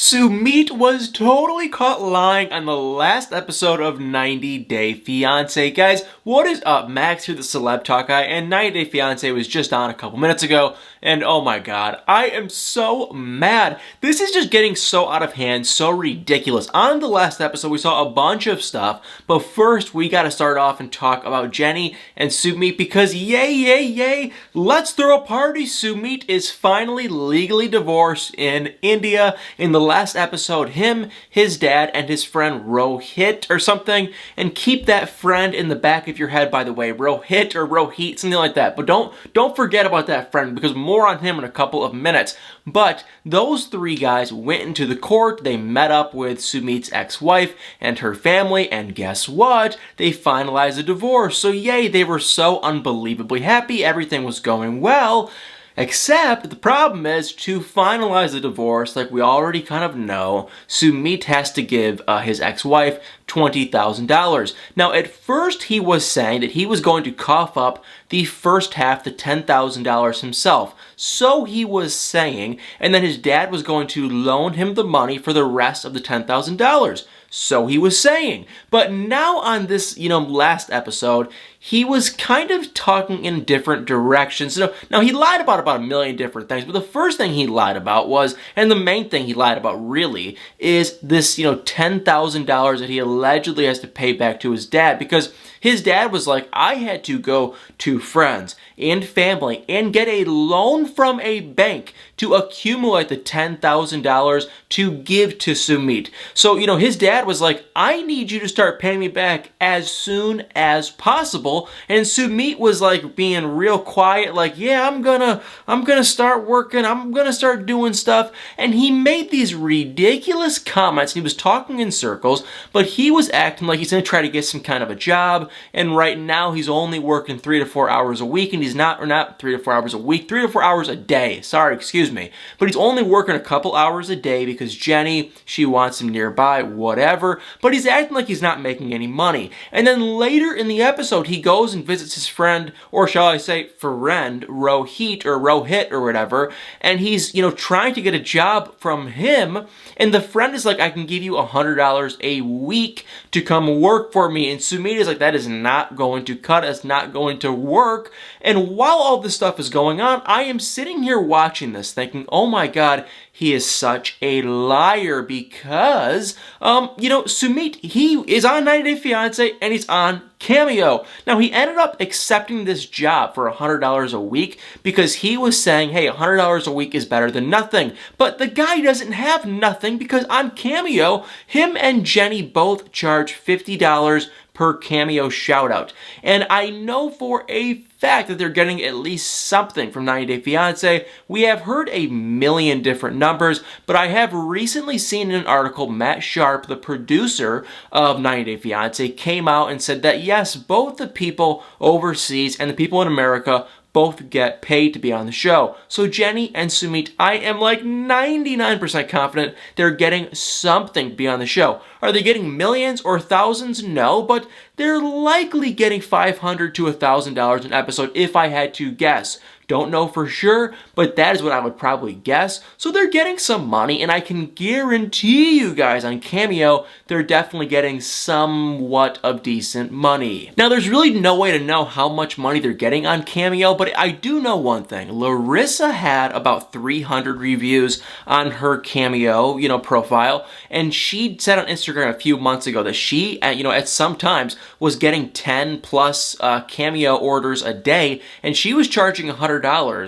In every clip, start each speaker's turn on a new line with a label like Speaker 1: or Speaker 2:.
Speaker 1: Sumit was totally caught lying on the last episode of 90 Day Fiance. Guys, what is up? Max here, the Celeb Talk Guy, and 90 Day Fiance was just on a couple minutes ago, and oh my god, I am so mad. This is just getting so out of hand, so ridiculous. On the last episode, we saw a bunch of stuff, but first, we gotta start off and talk about Jenny and Sumit because yay, let's throw a party. Sumit is finally legally divorced in India. In the last episode, him, his dad, and his friend Rohit or something, and keep that friend in the back of your head, by the way, Rohit or Rohit, something like that. But don't forget about that friend, because more on him in a couple of minutes. But those three guys went into the court, they met up with Sumit's ex-wife and her family, and guess what? They finalized a divorce. So yay, they were so unbelievably happy, everything was going well. Except the problem is, to finalize the divorce, like we already kind of know, Sumit has to give his ex-wife $20,000. Now, at first he was saying that he was going to cough up the first half, the $10,000 himself. So he was saying, and then his dad was going to loan him the money for the rest of the $10,000. So he was saying. But now on this, last episode, he was kind of talking in different directions. Now he lied about a million different things, but the first thing he lied about was, and the main thing he lied about really, is this, $10,000 that he allegedly has to pay back to his dad, because his dad was like, I had to go to friends and family and get a loan from a bank to accumulate the $10,000 to give to Sumit. So, his dad was like, I need you to start paying me back as soon as possible. And Sumit was like being real quiet, like, yeah, I'm gonna start working, I'm gonna start doing stuff. And he made these ridiculous comments. He was talking in circles, but he was acting like he's gonna try to get some kind of a job. And right now he's only working 3 to 4 hours a week, and he's not 3 to 4 hours a week, 3 to 4 hours a day. Sorry, excuse me. But he's only working a couple hours a day because Jenny, she wants him nearby, whatever. But he's acting like he's not making any money. And then later in the episode, he goes and visits his friend, or shall I say friend, Rohit or whatever, and he's, trying to get a job from him, and the friend is like, I can give you $100 a week to come work for me. And Sumit is like, that is not going to cut us, not going to work. And while all this stuff is going on, I am sitting here watching this thinking, oh my god, he is such a liar, because, Sumit, he is on 90 Day Fiance and he's on Cameo. Now, he ended up accepting this job for $100 a week because he was saying, hey, $100 a week is better than nothing. But the guy doesn't have nothing, because on Cameo, him and Jenny both charge $50 per Cameo shoutout. And I know for a fact that they're getting at least something from 90 Day Fiance. We have heard a million different numbers, but I have recently seen in an article, Matt Sharp, the producer of 90 Day Fiance, came out and said that yes, both the people overseas and the people in America both get paid to be on the show. So Jenny and Sumit, I am like 99% confident they're getting something to be on the show. Are they getting millions or thousands? No, but they're likely getting $500 to $1,000 an episode if I had to guess. Don't know for sure, but that is what I would probably guess. So they're getting some money, and I can guarantee you guys on Cameo, they're definitely getting somewhat of decent money. Now, there's really no way to know how much money they're getting on Cameo, but I do know one thing. Larissa had about 300 reviews on her Cameo, profile, and she said on Instagram a few months ago that she, at some times was getting 10 plus Cameo orders a day, and she was charging $100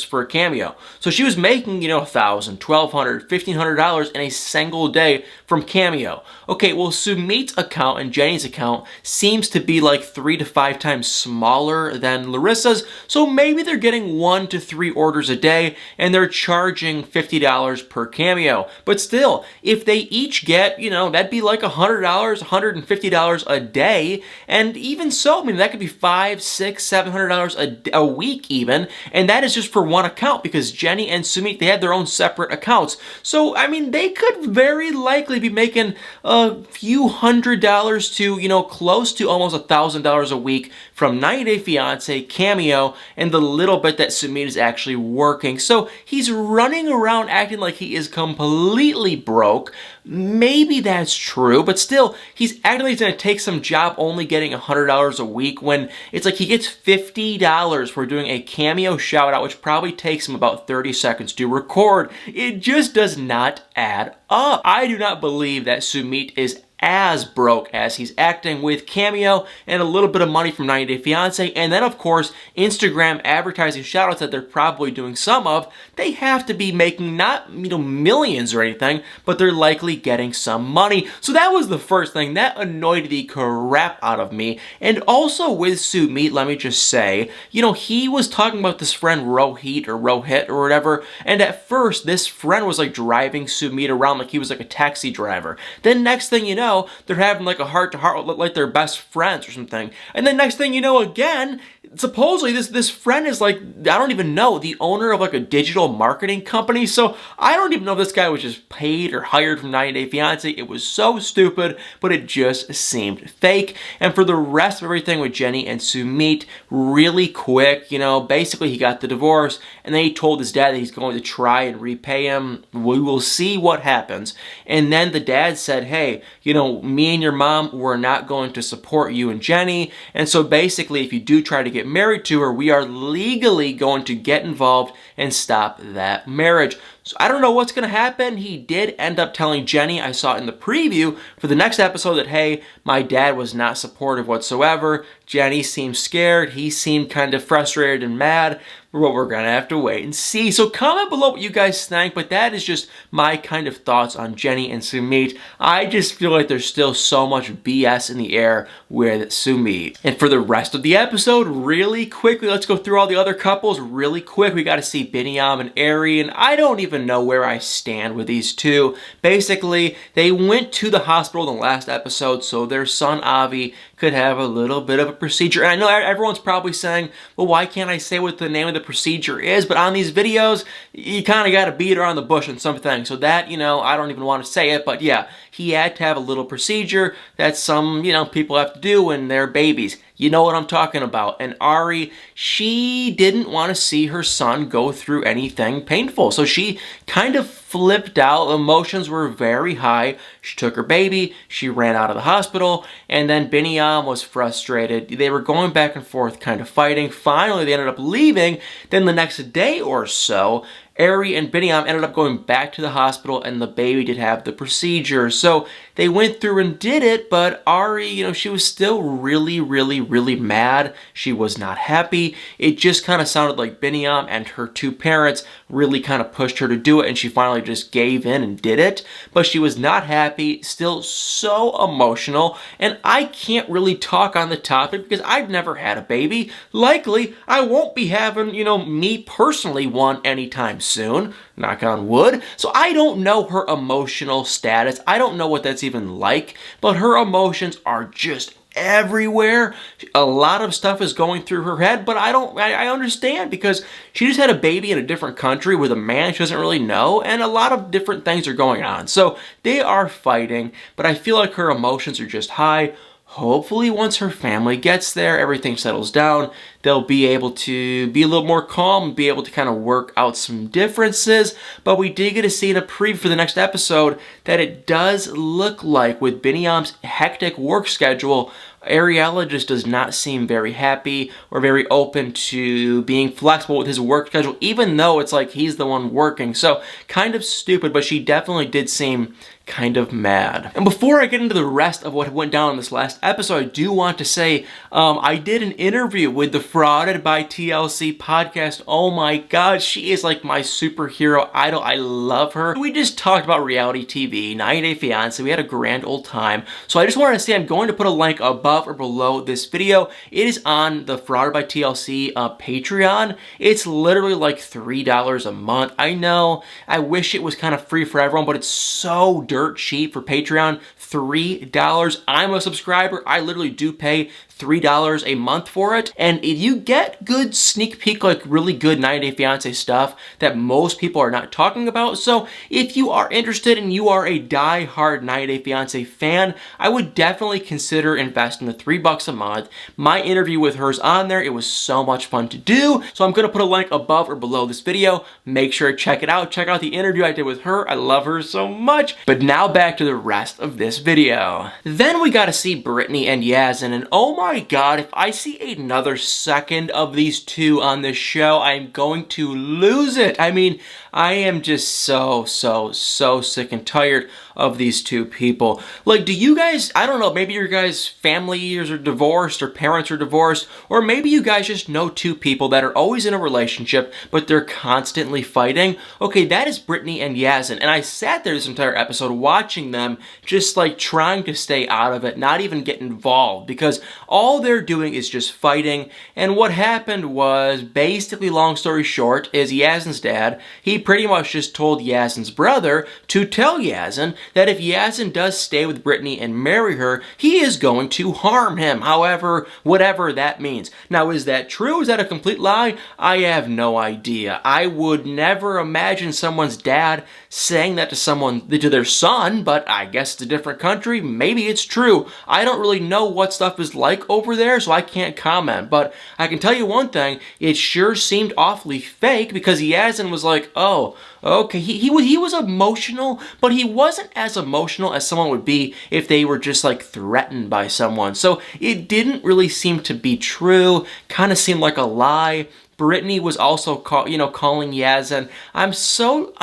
Speaker 1: for a Cameo. So she was making, $1,000, $1,200, $1,500 in a single day from Cameo. Okay, well, Sumit's account and Jenny's account seems to be like 3 to 5 times smaller than Larissa's, so maybe they're getting 1 to 3 orders a day, and they're charging $50 per Cameo. But still, if they each get, that'd be like $100, $150 a day, And even so, I mean, that could be $500, $600, $700 a week even. And that is just for one account, because Jenny and Sumit, they have their own separate accounts. So, I mean, they could very likely be making a few $100s to, close to almost $1,000 a week from 90 Day Fiance, Cameo, and the little bit that Sumit is actually working. So he's running around acting like he is completely broke. Maybe that's true, but still, he's acting like he's going to take some job only getting $100 a week when it's like he gets $50 for doing a Cameo shout out, which probably takes him about 30 seconds to record. It just does not add up. I do not believe that Sumit is as broke as he's acting, with Cameo and a little bit of money from 90 Day Fiance, and then of course Instagram advertising shoutouts that they're probably doing some of. They have to be making not millions or anything, but they're likely getting some money. So that was the first thing that annoyed the crap out of me. And also with Sumit, let me just say, he was talking about this friend Rohit or whatever, and at first this friend was like driving Sumit around like he was like a taxi driver. Then next thing you know, they're having like a heart-to-heart like they're best friends or something. And then next thing you know, again, supposedly this friend is like, I don't even know, the owner of like a digital marketing company. So I don't even know if this guy was just paid or hired from 90 Day Fiance. It was so stupid, but it just seemed fake. And for the rest of everything with Jenny and Sumit, really quick, basically he got the divorce and then he told his dad that he's going to try and repay him. We will see what happens. And then the dad said, hey, me and your mom, we're not going to support you and Jenny. And so basically, if you do try to get married to her, we are legally going to get involved and stop that marriage. So I don't know what's going to happen. He did end up telling Jenny, I saw in the preview for the next episode, that, hey, my dad was not supportive whatsoever. Jenny seemed scared. He seemed kind of frustrated and mad. But we're going to have to wait and see. So comment below what you guys think, but that is just my kind of thoughts on Jenny and Sumit. I just feel like there's still so much BS in the air with Sumit. And for the rest of the episode, really quickly, let's go through all the other couples really quick. We got to see Biniom and Ari, and I don't even know where I stand with these two. Basically, they went to the hospital in the last episode so their son Avi could have a little bit of a procedure. And I know everyone's probably saying, well, why can't I say what the name of the procedure is? But on these videos, you kind of got to beat around the bush on something. So that, I don't even want to say it, but yeah, he had to have a little procedure that some, people have to do when they're babies. You know what I'm talking about. And Ari, she didn't want to see her son go through anything painful. So she kind of flipped out. Emotions were very high. She took her baby. She ran out of the hospital. And then Biniam was frustrated. They were going back and forth, kind of fighting. Finally, they ended up leaving. Then the next day or so, Ari and Biniom ended up going back to the hospital, and the baby did have the procedure. So they went through and did it, but Ari, she was still really, really, really mad. She was not happy. It just kind of sounded like Biniom and her two parents really kind of pushed her to do it, and she finally just gave in and did it. But she was not happy, still so emotional, and I can't really talk on the topic because I've never had a baby. Likely, I won't be having, me personally one anytime soon, knock on wood. So I don't know her emotional status. I don't know what that's even like, but her emotions are just everywhere. A lot of stuff is going through her head, but I understand because she just had a baby in a different country with a man she doesn't really know, and a lot of different things are going on. So they are fighting, but I feel like her emotions are just high. Hopefully once her family gets there, everything settles down, they'll be able to be a little more calm, be able to kind of work out some differences. But we did get to see in a preview for the next episode that it does look like, with Biniam's hectic work schedule, Ariella just does not seem very happy or very open to being flexible with his work schedule, even though it's like he's the one working. So kind of stupid, but she definitely did seem kind of mad. And before I get into the rest of what went down in this last episode, I do want to say I did an interview with the Frauded by TLC podcast. Oh my god, she is like my superhero idol. I love her. We just talked about reality TV, 90 Day Fiance. We had a grand old time. So I just wanted to say I'm going to put a link above or below this video. It is on the Frauded by TLC Patreon. It's literally like $3 a month. I know, I wish it was kind of free for everyone, but it's so dirty. dirt cheap for Patreon. $3. I'm a subscriber. I literally do pay $3 a month for it, and you get good sneak peek, like really good 90 Day Fiance stuff that most people are not talking about. So if you are interested and you are a die-hard 90 Day Fiance fan, I would definitely consider investing the $3 a month. My interview with her's on there. It was so much fun to do. So I'm gonna put a link above or below this video. Make sure to check it out. Check out the interview I did with her. I love her so much. But now back to the rest of this video. Then we got to see Brittany and Yasmin, and oh my god, if I see another second of these two on this show, I'm going to lose it. I mean, I am just so sick and tired of these two people. Like, do you guys, I don't know, maybe your guys' families are divorced or parents are divorced, or maybe you guys just know two people that are always in a relationship, but they're constantly fighting. Okay, that is Brittany and Yasmin, and I sat there this entire episode watching them just like trying to stay out of it, not even get involved, because all they're doing is just fighting. And what happened was, basically, long story short, is Yasmin's dad, he pretty much just told Yasmin's brother to tell Yasmin that if Yasmin does stay with Brittany and marry her, he is going to harm him, however, whatever that means. Now, is that true? Is that a complete lie? I have no idea. I would never imagine someone's dad saying that to someone, to their son, but I guess it's a different country. Maybe it's true. I don't really know what stuff is like over there, so I can't comment, but I can tell you one thing, it sure seemed awfully fake, because Yasmin was like, oh, okay, he was emotional, but he wasn't as emotional as someone would be if they were just like threatened by someone. So it didn't really seem to be true, kind of seemed like a lie. Brittany was also calling Yasmin. I'm sick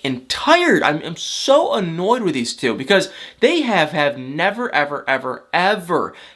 Speaker 1: and tired. I'm so annoyed with these two, because they have never, ever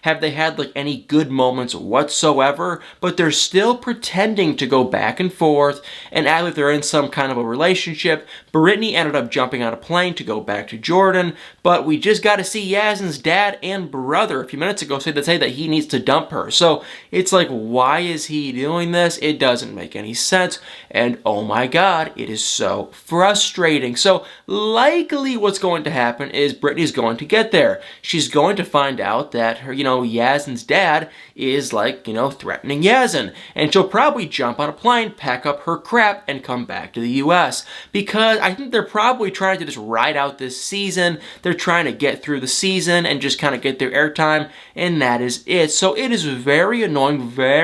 Speaker 1: have they had like any good moments whatsoever, but they're still pretending to go back and forth and act like they're in some kind of a relationship. Brittany ended up jumping on a plane to go back to Jordan, but we just got to see Yasmin's dad and brother a few minutes ago say that he needs to dump her. So it's like, why is he doing this? It doesn't make any sense, and oh my god, it is so frustrating. So likely what's going to happen is Brittany's going to get there. She's going to find out that her, Yasmin's dad is like, threatening Yasmin, and she'll probably jump on a plane, pack up her crap, and come back to the US, because I think they're probably trying to just ride out this season. They're trying to get through the season and just kind of get their airtime, and that is it. So it is very annoying, very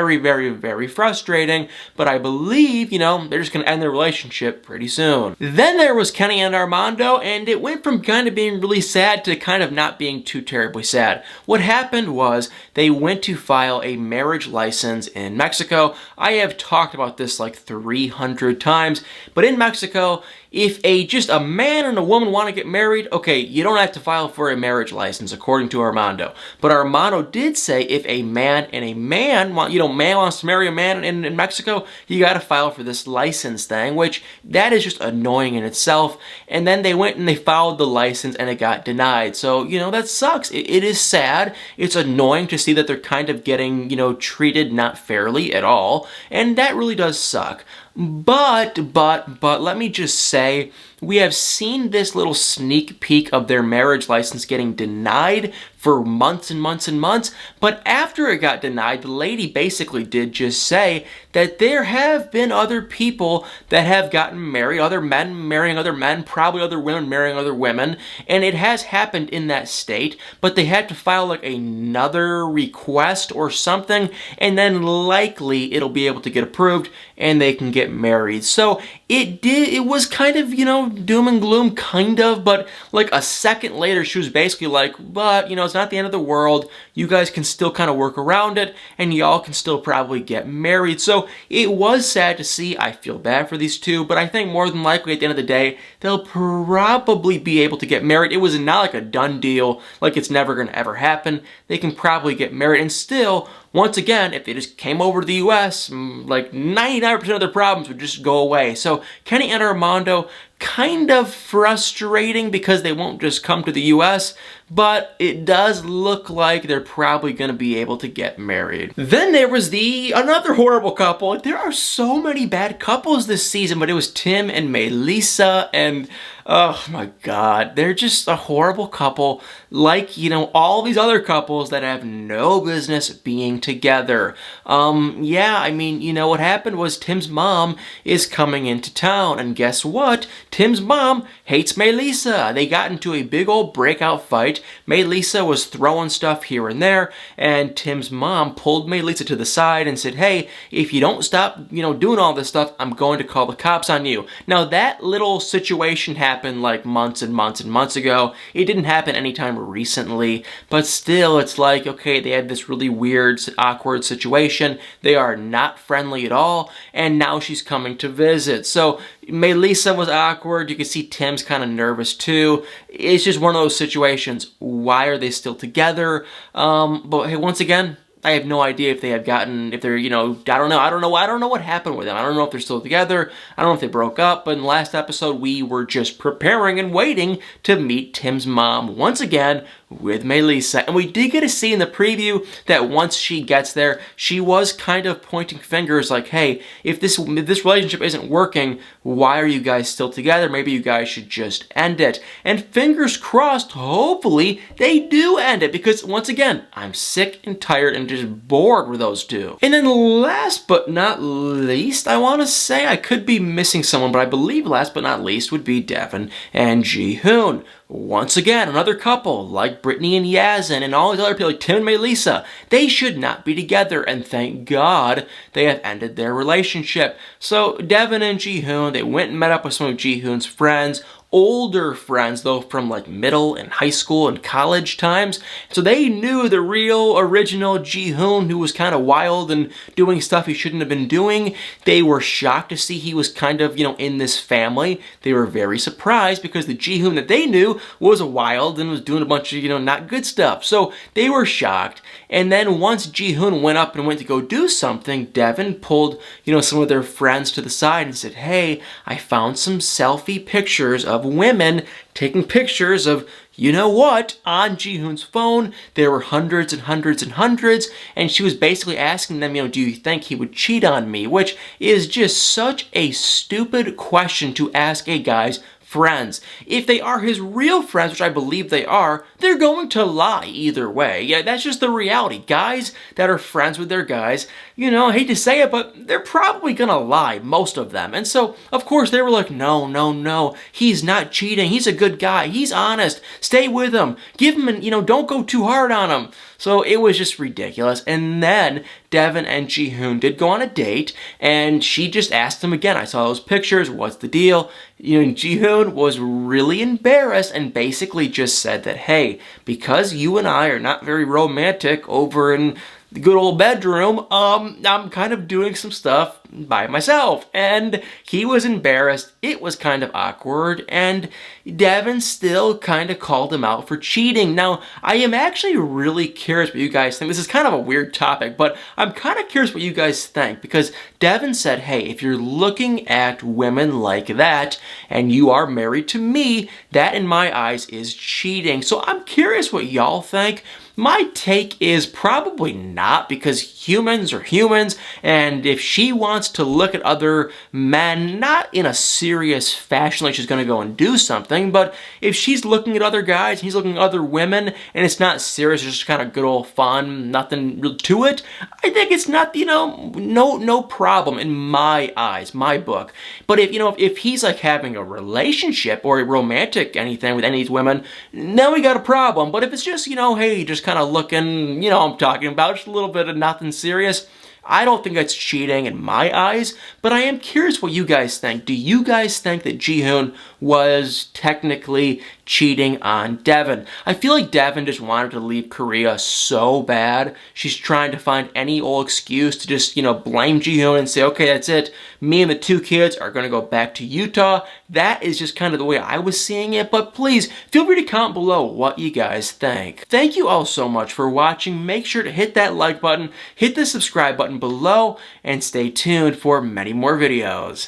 Speaker 1: frustrating, but I believe, they're just going to end their relationship pretty soon. Then there was Kenny and Armando, and it went from kind of being really sad to kind of not being too terribly sad. What happened was they went to file a marriage license in Mexico. I have talked about this like 300 times, but in Mexico, if just a man and a woman want to get married, okay, you don't have to file for a marriage license, according to Armando. But Armando did say if a man and a man man wants to marry a man in Mexico, you got to file for this license thing, which that is just annoying in itself. And then they went and they filed the license and it got denied. So, that sucks. It is sad. It's annoying to see that they're kind of getting, treated not fairly at all. And that really does suck. But let me just say, we have seen this little sneak peek of their marriage license getting denied for months and months and months, but after it got denied, the lady basically did just say that there have been other people that have gotten married, other men marrying other men, probably other women marrying other women, and it has happened in that state, but they had to file like another request or something, and then likely it'll be able to get approved and they can get married. So it was kind of, doom and gloom, kind of, but like a second later, she was basically like, but, it's not the end of the world. You guys can still kind of work around it, and y'all can still probably get married. So it was sad to see. I feel bad for these two, but I think more than likely at the end of the day, they'll probably be able to get married. It was not like a done deal, like it's never going to ever happen. They can probably get married, and still, once again, if they just came over to the US, like 99% of their problems would just go away. So Kenny and Armando, kind of frustrating because they won't just come to the US, but it does look like they're probably going to be able to get married. Then there was another horrible couple. There are so many bad couples this season, but it was Tim and Melisa, and Oh my God, they're just a horrible couple, like, all these other couples that have no business being together. Yeah, I mean, what happened was Tim's mom is coming into town, and guess what? Tim's mom hates Melisa. They got into a big old breakout fight. Melisa was throwing stuff here and there, and Tim's mom pulled Melisa to the side and said, hey, if you don't stop, doing all this stuff, I'm going to call the cops on you. Now, that little situation happened like months and months and months ago. It didn't happen anytime recently, but still, it's like, okay, they had this really weird, awkward situation. They are not friendly at all, and now she's coming to visit. So Melisa was awkward. You can see Tim's kind of nervous too. It's just one of those situations. Why are they still together? But hey, once again, I have no idea if they have gotten, if they're, I don't know what happened with them. I don't know if they're still together. I don't know if they broke up. But in the last episode, we were just preparing and waiting to meet Tim's mom once again with Melisa. And we did get to see in the preview that once she gets there, she was kind of pointing fingers like, hey, if this relationship isn't working, why are you guys still together? Maybe you guys should just end it. And fingers crossed, hopefully they do end it, because once again, I'm sick and tired and just bored with those two. And then last but not least, I want to say, I could be missing someone, but I believe last but not least would be Devin and Ji-hoon. Once again, another couple like Brittany and Yasmin and all these other people like Tim and Melisa. They should not be together, and thank God they have ended their relationship. So Devin and Ji-hoon, they went and met up with some of Ji-hoon's friends. Older friends, though, from like middle and high school and college times. So they knew the real original Ji-hoon, who was kind of wild and doing stuff he shouldn't have been doing. They were shocked to see he was kind of, in this family. They were very surprised because the Ji-hoon that they knew was wild and was doing a bunch of, not good stuff. So they were shocked. And then once Ji-hoon went up and went to go do something, Devin pulled, some of their friends to the side and said, hey, I found some selfie pictures of women taking pictures of what on Ji-hoon's phone. There were hundreds and hundreds and hundreds, and she was basically asking them, do you think he would cheat on me? Which is just such a stupid question to ask a guy's friends. If they are his real friends, which I believe they are, they're going to lie either way. Yeah, that's just the reality. Guys that are friends with their guys, I hate to say it, but they're probably gonna lie, most of them. And so, of course, they were like, no, he's not cheating. He's a good guy. He's honest. Stay with him. Give him, don't go too hard on him. So it was just ridiculous. And then Devin and Ji-hoon did go on a date, and she just asked him again, I saw those pictures, what's the deal? Ji-hoon was really embarrassed and basically just said that, hey, because you and I are not very romantic over in the good old bedroom, I'm kind of doing some stuff by myself. And he was embarrassed. It was kind of awkward, and Devin still kind of called him out for cheating. Now, I am actually really curious what you guys think. This is kind of a weird topic, but I'm kind of curious what you guys think, because Devin said, hey, if you're looking at women like that and you are married to me, that in my eyes is cheating. So I'm curious what y'all think. My take is probably not, because humans are humans, and if she wants to look at other men, not in a serious fashion like she's going to go and do something, but if she's looking at other guys, he's looking at other women, and it's not serious, it's just kind of good old fun, nothing real to it, I think it's not, no problem in my eyes, my book. But if he's like having a relationship or a romantic anything with any of these women, then we got a problem. But if it's just, hey, just kind of looking, I'm talking about just a little bit of nothing serious, I don't think that's cheating in my eyes, but I am curious what you guys think. Do you guys think that Ji-hoon was technically cheating on Devin? I feel like Devin just wanted to leave Korea so bad. She's trying to find any old excuse to just, blame Ji-hoon and say, okay, that's it. Me and the two kids are going to go back to Utah. That is just kind of the way I was seeing it, but please feel free to comment below what you guys think. Thank you all so much for watching. Make sure to hit that like button, hit the subscribe button below, and stay tuned for many more videos.